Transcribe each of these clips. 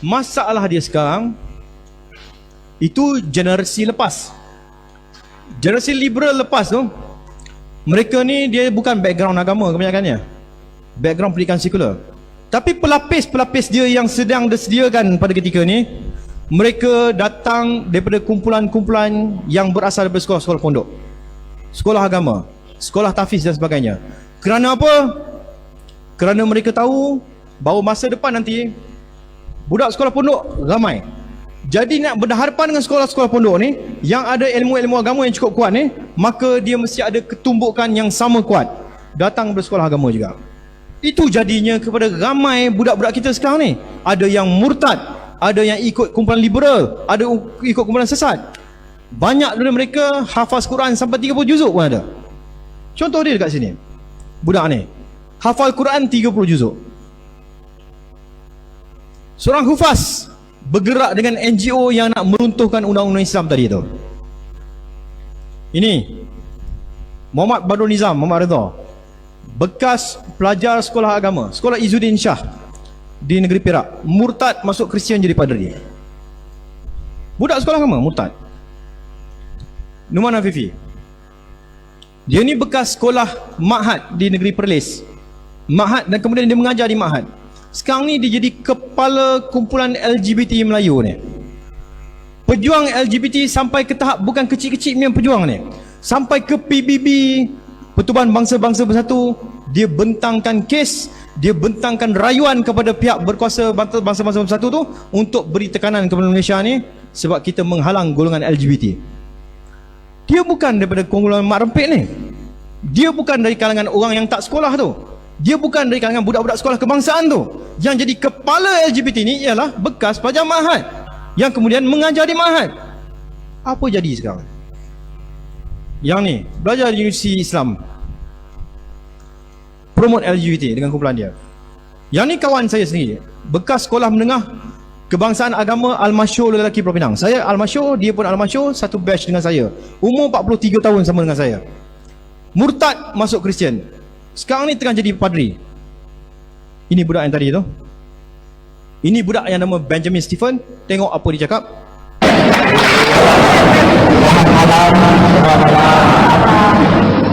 Masalah dia sekarang, itu generasi lepas, generasi liberal lepas tu, mereka ni dia bukan background agama kebanyakannya, background pendidikan sekular. Tapi pelapis-pelapis dia yang sedang disediakan pada ketika ni, mereka datang daripada kumpulan-kumpulan yang berasal daripada sekolah-sekolah pondok, sekolah agama, sekolah tahfiz dan sebagainya. Kerana apa? Kerana mereka tahu bahawa masa depan nanti budak sekolah pondok ramai. Jadi nak berhadapan dengan sekolah-sekolah pondok ni yang ada ilmu-ilmu agama yang cukup kuat ni, maka dia mesti ada ketumbukan yang sama kuat datang dari sekolah agama juga. Itu jadinya kepada ramai budak-budak kita sekarang ni, ada yang murtad, ada yang ikut kumpulan liberal, ada ikut kumpulan sesat. Banyak dari mereka hafaz Quran sampai 30 juzuk pun ada. Contoh dia dekat sini, budak ni hafal Quran 30 juzuk. Seorang hufaz bergerak dengan NGO yang nak meruntuhkan undang-undang Islam tadi tu. Ini Muhammad Badrul Nizam, Muhammad Redha, bekas pelajar sekolah agama, sekolah Izzuddin Shah di negeri Perak, murtad masuk Kristian jadi padri. Budak sekolah agama murtad. Numan Afifi, dia ni bekas sekolah Ma'had di negeri Perlis, Ma'had, dan kemudian dia mengajar di Ma'had. Sekarang ni dia jadi kepala kumpulan LGBT Melayu ni. Pejuang LGBT sampai ke tahap bukan kecil-kecil punya pejuang ni, sampai ke PBB, Pertubuhan Bangsa-Bangsa Bersatu. Dia bentangkan kes, dia bentangkan rayuan kepada pihak berkuasa Bangsa-Bangsa Bersatu tu untuk beri tekanan kepada Malaysia ni sebab kita menghalang golongan LGBT. Dia bukan daripada kumpulan Mak Rempit ni, dia bukan dari kalangan orang yang tak sekolah tu, dia bukan dari kalangan budak-budak sekolah kebangsaan tu. Yang jadi kepala LGBT ni ialah bekas pelajar Ma'had yang kemudian mengajar di Ma'had. Apa jadi sekarang? Yang ni belajar di Universiti Islam, promote LGBT dengan kumpulan dia. Yang ni kawan saya sendiri, bekas sekolah menengah kebangsaan agama Al-Masyur lelaki Pulau Pinang. Saya Al-Masyur, dia pun Al-Masyur, satu batch dengan saya, umur 43 tahun sama dengan saya. Murtad masuk Kristian, sekarang ni tengah jadi padri. Ini budak yang tadi tu, ini budak yang nama Benjamin Stephen. Tengok apa dia cakap.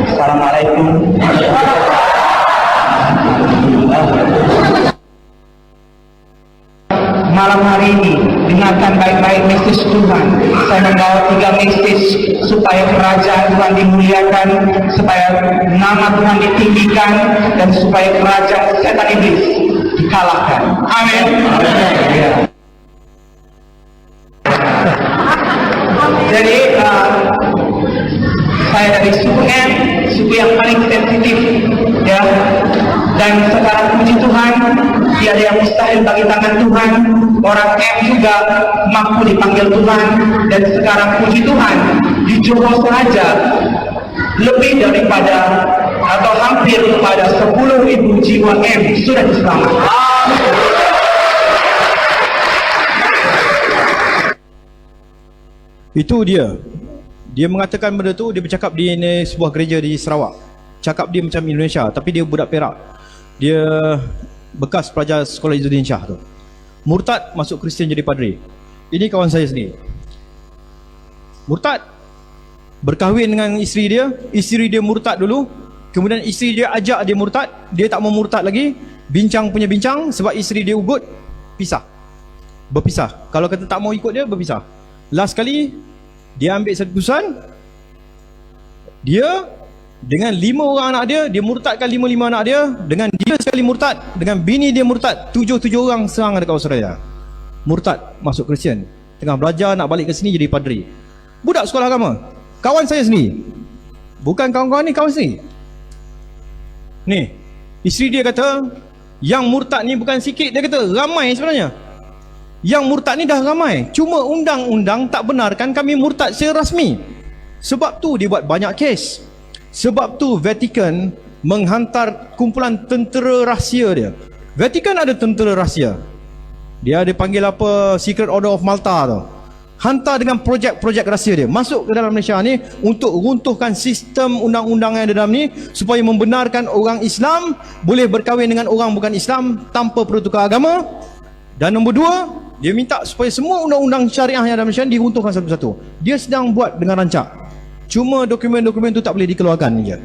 Assalamualaikum. Malam hari ini dengarkan baik-baik mesej Tuhan. Saya membawa 3 mesej supaya kerajaan Tuhan dimuliakan, supaya nama Tuhan ditinggikan, dan supaya kerajaan setan iblis dikalahkan. Amin. Ya. Jadi saya dari suku M, suku yang paling sensitif, ya. Dan sekarang puji Tuhan, tiada yang mustahil bagi tangan Tuhan. Orang M juga mampu dipanggil Tuhan. Dan sekarang puji Tuhan, di Johor saja lebih daripada atau hampir kepada 10.000 jiwa M sudah diselamatkan. Itu dia. Dia mengatakan benda tu, dia bercakap di sebuah gereja di Sarawak. Cakap dia macam Indonesia, tapi dia budak Perak. Dia bekas pelajar sekolah Izzuddin Shah tu. Murtad masuk Kristian jadi padri. Ini kawan saya sendiri. Murtad, berkahwin dengan isteri dia murtad dulu. Kemudian isteri dia ajak dia murtad, dia tak mau murtad lagi. Bincang punya bincang, sebab isteri dia ugut, pisah. Berpisah. Kalau kata tak mau ikut dia, berpisah. Last kali dia ambil satu keputusan, dia dengan 5 orang anak dia murtadkan 5 anak dia. Dengan dia sekali murtad, dengan bini dia murtad, 7 orang serang dekat Australia. Murtad masuk Kristian, tengah belajar nak balik ke sini jadi padri. Budak sekolah agama, kawan saya sendiri. Bukan kawan-kawan ni, kawan sendiri. Ni, isteri dia kata yang murtad ni bukan sikit, dia kata ramai sebenarnya. Yang murtad ni dah ramai, cuma undang-undang tak benarkan kami murtad secara rasmi. Sebab tu dia buat banyak kes. Sebab tu Vatican menghantar kumpulan tentera rahsia dia. Vatican ada tentera rahsia, dia ada panggil apa, Secret Order of Malta tu. Hantar dengan projek-projek rahsia dia masuk ke dalam Malaysia ni untuk runtuhkan sistem undang-undang yang ada dalam ni, supaya membenarkan orang Islam boleh berkahwin dengan orang bukan Islam tanpa perlu tukar agama. Dan nombor 2, Dia minta supaya semua undang-undang syariah yang ada Malaysia diruntuhkan satu-satu. Dia sedang buat dengan rancak. Cuma dokumen-dokumen tu tak boleh dikeluarkan je.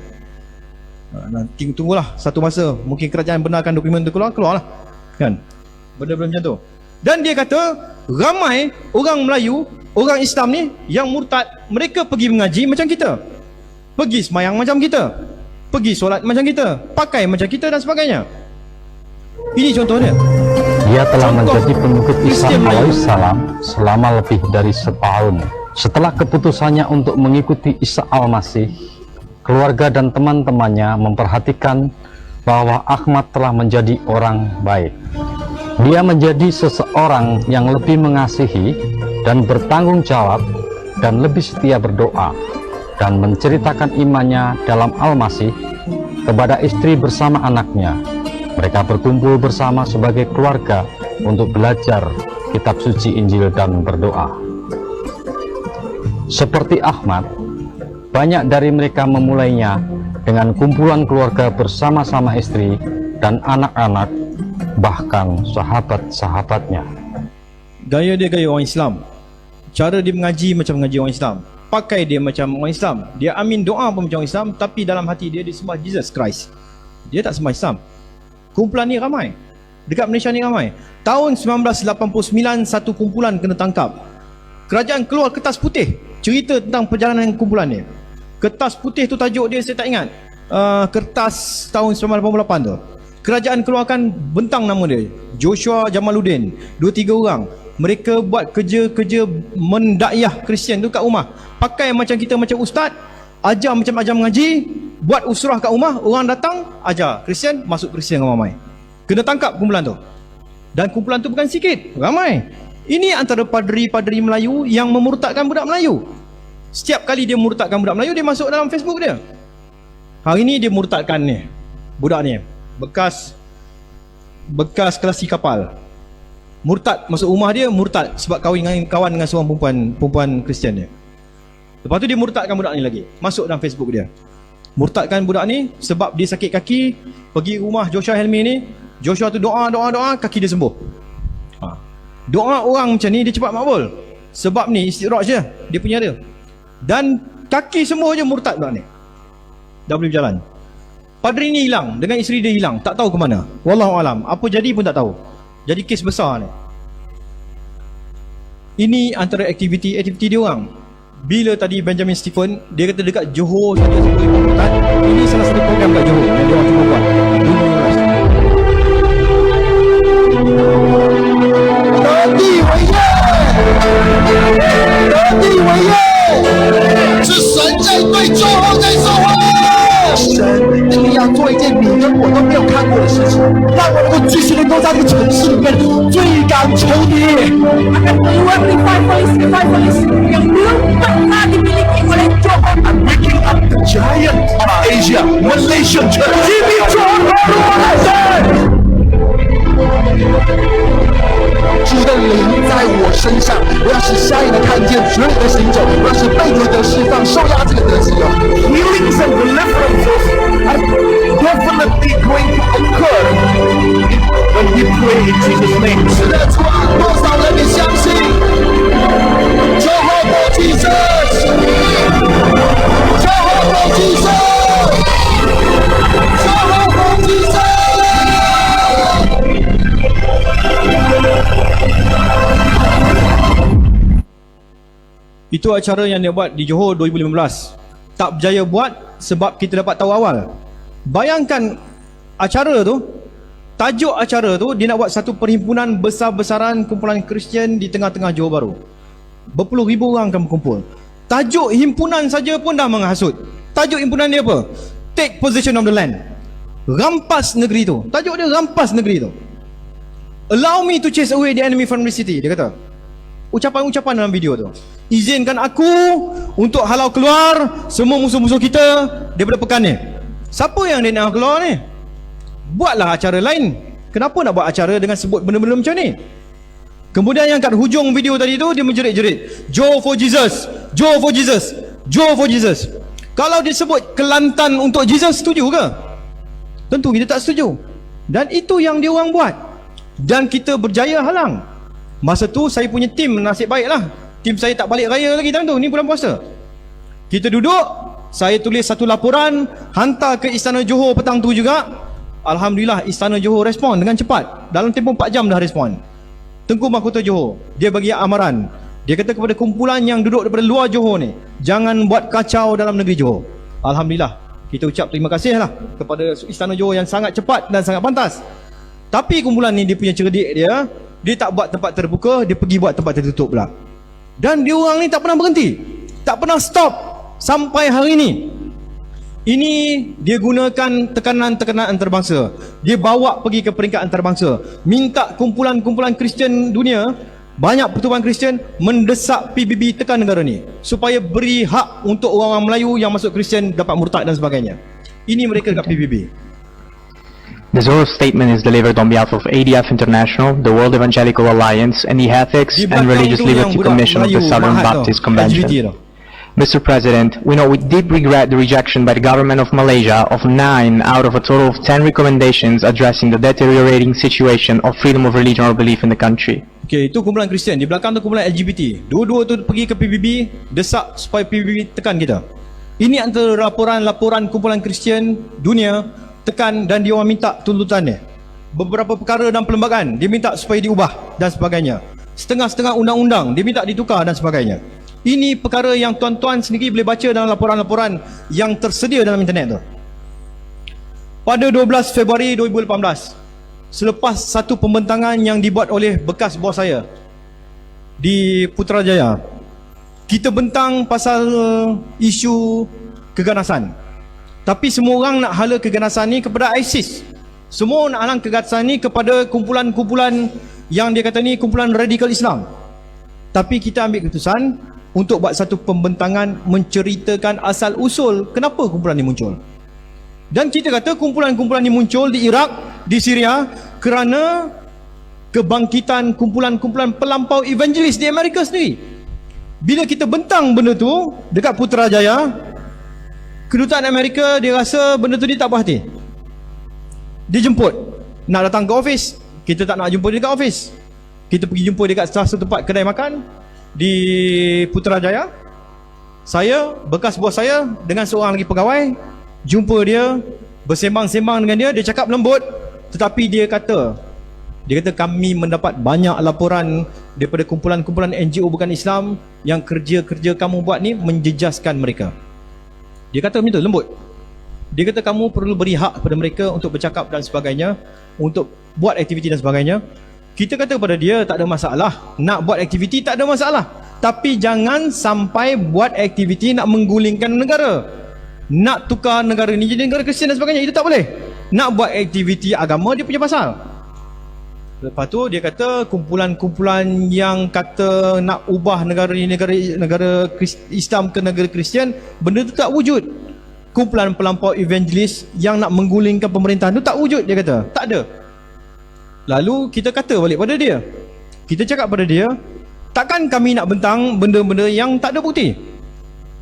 Nanti tunggulah satu masa, mungkin kerajaan benarkan dokumen tu keluarlah. Kan? Benda-benda macam tu. Dan dia kata ramai orang Melayu, orang Islam ni yang murtad, mereka pergi mengaji macam kita, pergi semayang macam kita, pergi solat macam kita, pakai macam kita dan sebagainya. Ini contohnya. Dia telah menjadi pengikut Isa alaihissalam selama lebih dari setahun. Setelah keputusannya untuk mengikuti Isa al-Masih, keluarga dan teman-temannya memperhatikan bahwa Ahmad telah menjadi orang baik. Dia menjadi seseorang yang lebih mengasihi dan bertanggung jawab dan lebih setia berdoa dan menceritakan imannya dalam Al-Masih kepada istri bersama anaknya. Mereka berkumpul bersama sebagai keluarga untuk belajar kitab suci Injil dan berdoa. Seperti Ahmad, banyak dari mereka memulainya dengan kumpulan keluarga bersama-sama istri dan anak-anak, bahkan sahabat-sahabatnya. Gaya dia gaya orang Islam. Cara dia mengaji macam mengaji orang Islam. Pakai dia macam orang Islam. Dia amin doa pun macam orang Islam, tapi dalam hati dia sembah Jesus Christ. Dia tak sembah Islam. Kumpulan ni ramai. Dekat Malaysia ni ramai. Tahun 1989 satu kumpulan kena tangkap. Kerajaan keluar kertas putih cerita tentang perjalanan kumpulan ni. Kertas putih tu tajuk dia saya tak ingat. Kertas tahun 1988 tu. Kerajaan keluarkan bentang nama dia, Joshua Jamaluddin, 2-3 orang. Mereka buat kerja-kerja mendakyah Kristian tu kat rumah. Pakai macam kita, macam ustaz, ajar macam ajar mengaji, buat usrah kat rumah, orang datang, ajar Kristian, masuk Kristian ramai. Kena tangkap kumpulan tu. Dan kumpulan tu bukan sikit, ramai. Ini antara padri-padri Melayu yang memurtadkan budak Melayu. Setiap kali dia murtadkan budak Melayu, dia masuk dalam Facebook dia. Hari ni dia murtadkan ni, budak ni, bekas kelasi kapal. Murtad masuk rumah dia, murtad sebab kawan dengan seorang perempuan Kristian dia. Lepas tu dia murtadkan budak ni lagi, masuk dalam Facebook dia. Murtadkan budak ni sebab dia sakit kaki, pergi rumah Joshua Helmi ni, Joshua tu doa, kaki dia sembuh. Doa orang macam ni dia cepat makbul. Sebab ni istidraj je, dia punya dia. Dan kaki sembuh je murtad budak ni. Dah boleh berjalan. Padri ni hilang, dengan isteri dia hilang, tak tahu ke mana. Wallahualam, apa jadi pun tak tahu. Jadi kes besar ni. Ini antara aktiviti dia orang. Bila tadi Benjamin Stephen, dia kata dekat Johor saja sebelum murtad. Ini salah satu program kat Johor yang dia orang cuba buat. Tadi weye, tadi weye，是神在对joh后在说话。神，你要做一件你跟我都没有看过的事情，让我能够继续能够在这个城市里面追赶仇敌。Akan keluar revivalis yang belum pernah dimiliki oleh Johor. I'm waking up the giant of Asia, Malaysian church. 基比johor baru mengajar。主的灵在我身上，我要使瞎眼的看见，瘸腿的行走，我要使被掳的释放，受压这个得自由。Healings and deliverances are definitely going to occur when we pray in Jesus' name. 是的，主啊，多少人你相信？Jehovah Jesus， Jehovah Jesus，Jehovah Jesus。Itu acara yang dia buat di Johor 2015. Tak berjaya buat sebab kita dapat tahu awal. Bayangkan acara tu, tajuk acara tu dia nak buat satu perhimpunan besar-besaran kumpulan Kristian di tengah-tengah Johor Bahru. Berpuluh ribu orang akan berkumpul. Tajuk himpunan saja pun dah menghasut. Tajuk himpunan dia apa? Take possession of the land. Rampas negeri tu. Tajuk dia rampas negeri tu. Allow me to chase away the enemy from the city. Dia kata ucapan-ucapan dalam video tu. Izinkan aku untuk halau keluar semua musuh-musuh kita daripada pekan ni. Siapa yang dia nak keluar ni? Buatlah acara lain. Kenapa nak buat acara dengan sebut benda-benda macam ni? Kemudian yang kat hujung video tadi tu dia menjerit-jerit, Johor for Jesus, Johor for Jesus, Johor for Jesus. Kalau dia sebut Kelantan untuk Jesus, setuju ke? Tentu kita tak setuju. Dan itu yang dia orang buat. Dan kita berjaya halang. Masa tu saya punya tim nasib baik lah. Tim saya tak balik raya lagi time tu, ni bulan puasa. Kita duduk, saya tulis satu laporan, hantar ke Istana Johor petang tu juga. Alhamdulillah Istana Johor respon dengan cepat. Dalam tempoh 4 jam dah respon. Tengku Mahkota Johor, dia bagi amaran. Dia kata kepada kumpulan yang duduk daripada luar Johor ni, jangan buat kacau dalam negeri Johor. Alhamdulillah, kita ucap terima kasih lah kepada Istana Johor yang sangat cepat dan sangat pantas. Tapi kumpulan ni dia punya cerdik dia tak buat tempat terbuka, dia pergi buat tempat tertutup pula. Dan dia orang ni tak pernah berhenti, tak pernah stop sampai hari ni. Ini dia gunakan tekanan-tekanan antarabangsa. Dia bawa pergi ke peringkat antarabangsa, minta kumpulan-kumpulan Kristian dunia, banyak pertubuhan Kristian mendesak PBB tekan negara ni supaya beri hak untuk orang-orang Melayu yang masuk Kristian dapat murtad dan sebagainya. Ini mereka dekat PBB. The Zohar statement is delivered on behalf of ADF International, the World Evangelical Alliance, and the Ethics and Religious Liberty Commission of the Southern Baptist Convention. Mr. President, we know with deep regret the rejection by the government of Malaysia of 9 out of a total of 10 recommendations addressing the deteriorating situation of freedom of religion or belief in the country. Okey, itu kumpulan Kristian, di belakang tu kumpulan LGBT. Dua-dua tu pergi ke PBB, desak supaya PBB tekan kita. Ini antara laporan-laporan kumpulan Kristian dunia tekan dan dia orang minta tuntutannya. Beberapa perkara dalam perlembagaan dia minta supaya diubah dan sebagainya. Setengah-setengah undang-undang dia minta ditukar dan sebagainya. Ini perkara yang tuan-tuan sendiri boleh baca dalam laporan-laporan yang tersedia dalam internet tu. Pada 12 Februari 2018, selepas satu pembentangan yang dibuat oleh bekas bos saya di Putrajaya, kita bentang pasal isu keganasan. Tapi semua orang nak hala keganasan ni kepada ISIS. Semua nak halang keganasan ni kepada kumpulan-kumpulan yang dia kata ni kumpulan radikal Islam. Tapi kita ambil keputusan untuk buat satu pembentangan menceritakan asal usul kenapa kumpulan ni muncul. Dan kita kata kumpulan-kumpulan ni muncul di Iraq, di Syria kerana kebangkitan kumpulan-kumpulan pelampau evangelis di Amerika sendiri. Bila kita bentang benda tu dekat Putrajaya, kedutaan Amerika dia rasa benda tu dia tak berhati. Dia jemput, nak datang ke office, kita tak nak jumpa dia dekat office. Kita pergi jumpa dekat salah satu tempat kedai makan di Putrajaya. Saya, bekas bos saya dengan seorang lagi pegawai jumpa dia, bersembang-sembang dengan dia. Dia cakap lembut, tetapi dia kata kami mendapat banyak laporan daripada kumpulan-kumpulan NGO bukan Islam yang kerja-kerja kamu buat ni menjejaskan mereka. Dia kata macam tu, lembut. Dia kata kamu perlu beri hak kepada mereka untuk bercakap dan sebagainya, untuk buat aktiviti dan sebagainya. Kita kata kepada dia tak ada masalah, nak buat aktiviti tak ada masalah, tapi jangan sampai buat aktiviti nak menggulingkan negara, nak tukar negara ni jadi negara Kristian dan sebagainya. Itu tak boleh. Nak buat aktiviti agama dia punya pasal. Lepas tu dia kata kumpulan-kumpulan yang kata nak ubah negara ni negara Islam ke negara Kristian, benda tu tak wujud. Kumpulan pelampau evangelis yang nak menggulingkan pemerintahan tu tak wujud, dia kata. Tak ada. Lalu kita kata balik pada dia. Kita cakap pada dia, takkan kami nak bentang benda-benda yang tak ada bukti.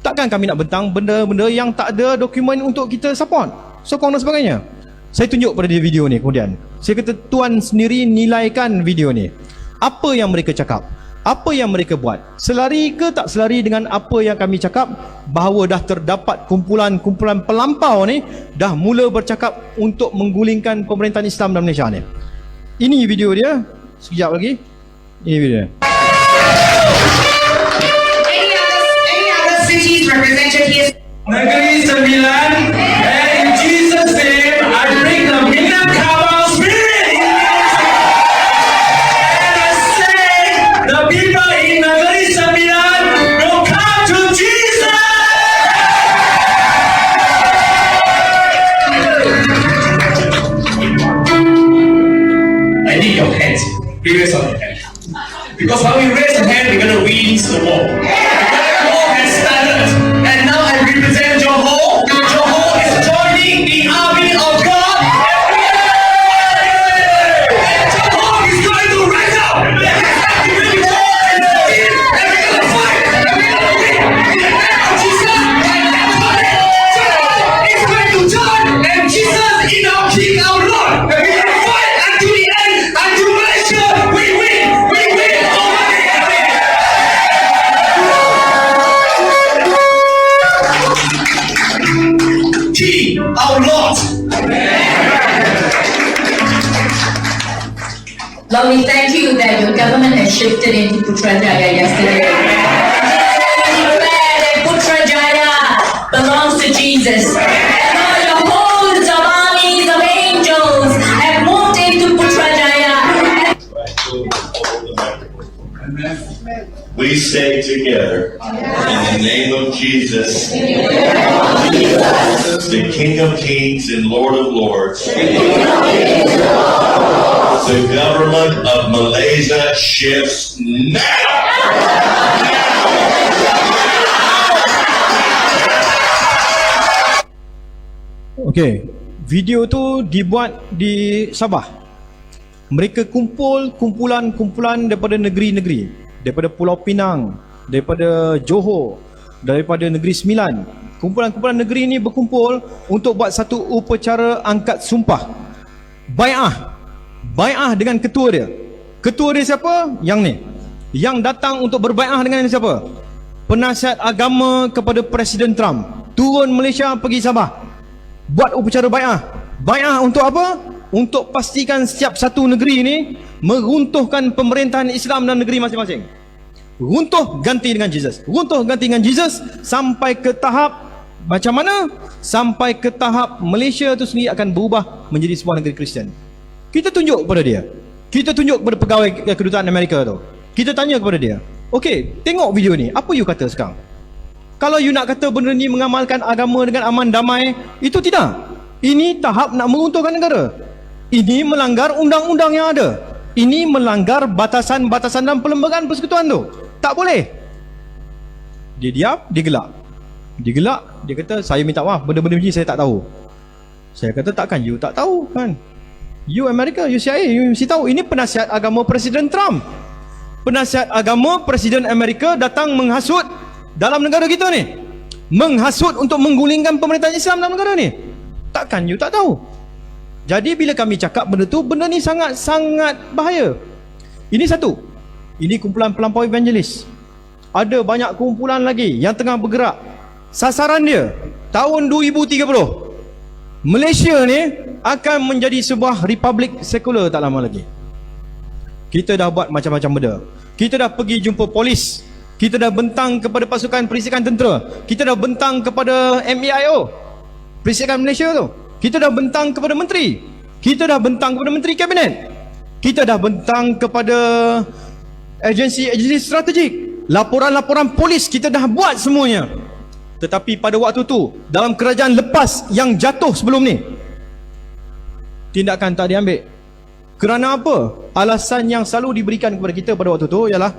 Takkan kami nak bentang benda-benda yang tak ada dokumen untuk kita support, sokong dan sebagainya. Saya tunjuk pada dia video ni kemudian. Saya kata tuan sendiri nilaikan video ni. Apa yang mereka cakap? Apa yang mereka buat? Selari ke tak selari dengan apa yang kami cakap, bahawa dah terdapat kumpulan-kumpulan pelampau ni dah mula bercakap untuk menggulingkan pemerintahan Islam dalam Malaysia ni. Ini video dia. Sekejap lagi. Ini video dia. Any other cities represented here? Negeri Sembilan, and in Jesus' name, I bring the Minangkabau spirit in and I say, the people in Negeri Sembilan will come to Jesus. I need your hands. We raise our hand. Because when we raise a hand, we're going to win the war. The war has started. And now I represent Johor. Johor is joining the army of God. And Johor is going to rise up. And we're going to fight. And we're going to win. And Jesus is going to join. And Jesus is our King, our Lord. And we're going to fight until the end. Until Malaysia, we win. We win. Lord, we thank you that your government has shifted into Putrajaya yesterday. We declare that Putrajaya belongs to Jesus. And Lord, your hosts of armies of angels have moved into Putrajaya. We say together, in the name of Jesus, the King of Kings and Lord of Lords, the government of Malaysia shifts now. Okey, video tu dibuat di Sabah. Mereka kumpulan daripada negeri-negeri, daripada Pulau Pinang, daripada Johor, daripada Negeri Sembilan. Kumpulan-kumpulan negeri ni berkumpul untuk buat satu upacara angkat sumpah. Bai'ah dengan ketua dia. Ketua dia siapa? Yang ni. Yang datang untuk berbai'ah dengan siapa? Penasihat agama kepada Presiden Trump. Turun Malaysia pergi Sabah. Buat upacara bai'ah. Bai'ah untuk apa? Untuk pastikan setiap satu negeri ini meruntuhkan pemerintahan Islam dalam negeri masing-masing. Runtuh ganti dengan Jesus. Runtuh ganti dengan Jesus sampai ke tahap macam mana? Sampai ke tahap Malaysia itu sendiri akan berubah menjadi sebuah negeri Kristian. Kita tunjuk kepada dia. Kita tunjuk kepada pegawai kedutaan Amerika tu. Kita tanya kepada dia. Okey, tengok video ni. Apa you kata sekarang? Kalau you nak kata benda ni mengamalkan agama dengan aman damai, itu tidak. Ini tahap nak meruntuhkan negara. Ini melanggar undang-undang yang ada. Ini melanggar batasan-batasan dalam perlembagaan persekutuan tu. Tak boleh. Dia diam, dia gelak. Dia gelak, dia kata saya minta maaf, benda-benda ni saya tak tahu. Saya kata takkan you tak tahu kan? You Amerika, you CIA, you mesti tahu. Ini penasihat agama Presiden Trump. Penasihat agama Presiden Amerika datang menghasut dalam negara kita ni. Menghasut untuk menggulingkan pemerintahan Islam dalam negara ni. Takkan you tak tahu? Jadi bila kami cakap benda tu, benda ni sangat-sangat bahaya. Ini satu. Ini kumpulan pelampau evangelis. Ada banyak kumpulan lagi yang tengah bergerak. Sasaran dia tahun 2030 Malaysia ni akan menjadi sebuah republik sekular tak lama lagi. Kita dah buat macam-macam benda. Kita dah pergi jumpa polis. Kita dah bentang kepada pasukan perisikan tentera. Kita dah bentang kepada MEIO, Perisikan Malaysia tu. Kita dah bentang kepada menteri. Kita dah bentang kepada menteri kabinet. Kita dah bentang kepada agensi-agensi strategik. Laporan-laporan polis kita dah buat semuanya. Tetapi pada waktu tu, dalam kerajaan lepas yang jatuh sebelum ni, tindakan tak diambil. Kerana apa? Alasan yang selalu diberikan kepada kita pada waktu tu ialah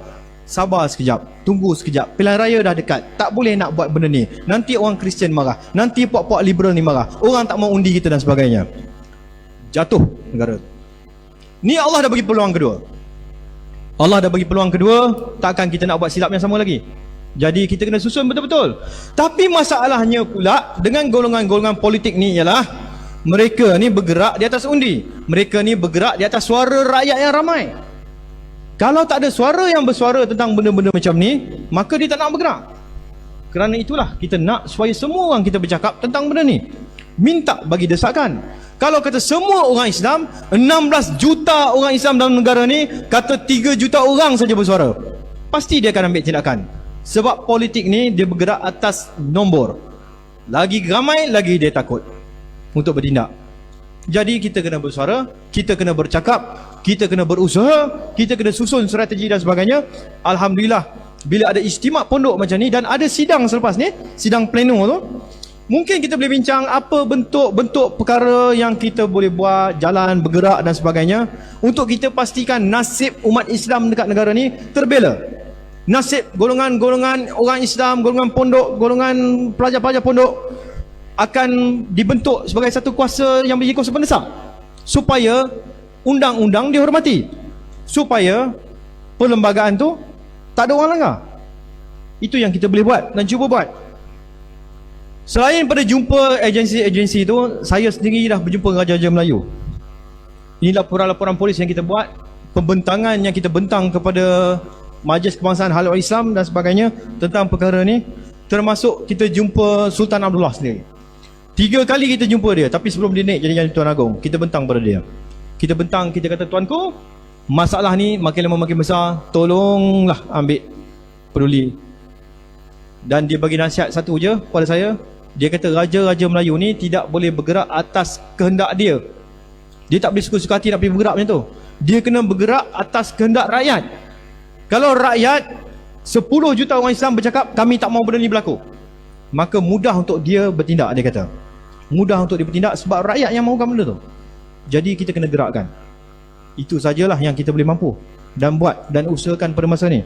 sabar sekejap, tunggu sekejap, pilihan raya dah dekat, tak boleh nak buat benda ni, nanti orang Kristian marah, nanti puak-puak liberal ni marah, orang tak mau undi kita dan sebagainya. Jatuh negara. Ni Allah dah bagi peluang kedua. Allah dah bagi peluang kedua, takkan kita nak buat silap yang sama lagi. Jadi kita kena susun betul-betul. Tapi masalahnya pula dengan golongan-golongan politik ni ialah mereka ni bergerak di atas undi. Mereka ni bergerak di atas suara rakyat yang ramai. Kalau tak ada suara yang bersuara tentang benda-benda macam ni, maka dia tak nak bergerak. Kerana itulah kita nak supaya semua orang kita bercakap tentang benda ni. Minta bagi desakan. Kalau kata semua orang Islam, 16 juta orang Islam dalam negara ni, kata 3 juta orang saja bersuara, pasti dia akan ambil tindakan. Sebab politik ni dia bergerak atas nombor. Lagi ramai, lagi dia takut untuk bertindak. Jadi kita kena bersuara, kita kena bercakap, kita kena berusaha, kita kena susun strategi dan sebagainya. Alhamdulillah, bila ada istimak pondok macam ni dan ada sidang selepas ni, sidang pleno tu, mungkin kita boleh bincang apa bentuk-bentuk perkara yang kita boleh buat, jalan, bergerak dan sebagainya, untuk kita pastikan nasib umat Islam dekat negara ni terbela. Nasib golongan-golongan orang Islam, golongan pondok, golongan pelajar-pelajar pondok akan dibentuk sebagai satu kuasa yang menjadi kuasa pendesak, supaya undang-undang dihormati, supaya perlembagaan tu tak ada orang langgar. Itu yang kita boleh buat dan cuba buat. Selain pada jumpa agensi-agensi itu, saya sendiri dah berjumpa Raja-Raja Melayu. Ini laporan-laporan polis yang kita buat, pembentangan yang kita bentang kepada Majlis Kebangsaan Halal Islam dan sebagainya tentang perkara ni. Termasuk kita jumpa Sultan Abdullah sendiri. 3 kali kita jumpa dia, tapi sebelum dia naik jadi Tuan Agong, kita bentang pada dia. Kita bentang, kita kata, tuanku, masalah ni makin lama makin besar, tolonglah ambil peduli. Dan dia bagi nasihat satu je pada saya. Dia kata raja-raja Melayu ni tidak boleh bergerak atas kehendak dia. Dia tak boleh suka-suka hati nak pergi bergerak macam tu. Dia kena bergerak atas kehendak rakyat. Kalau rakyat 10 juta orang Islam bercakap kami tak mau benda ni berlaku, maka mudah untuk dia bertindak. Dia kata mudah untuk dia bertindak sebab rakyat yang mahukan benda tu. Jadi kita kena gerakkan. Itu sajalah yang kita boleh mampu dan buat dan usahakan pada masa ni.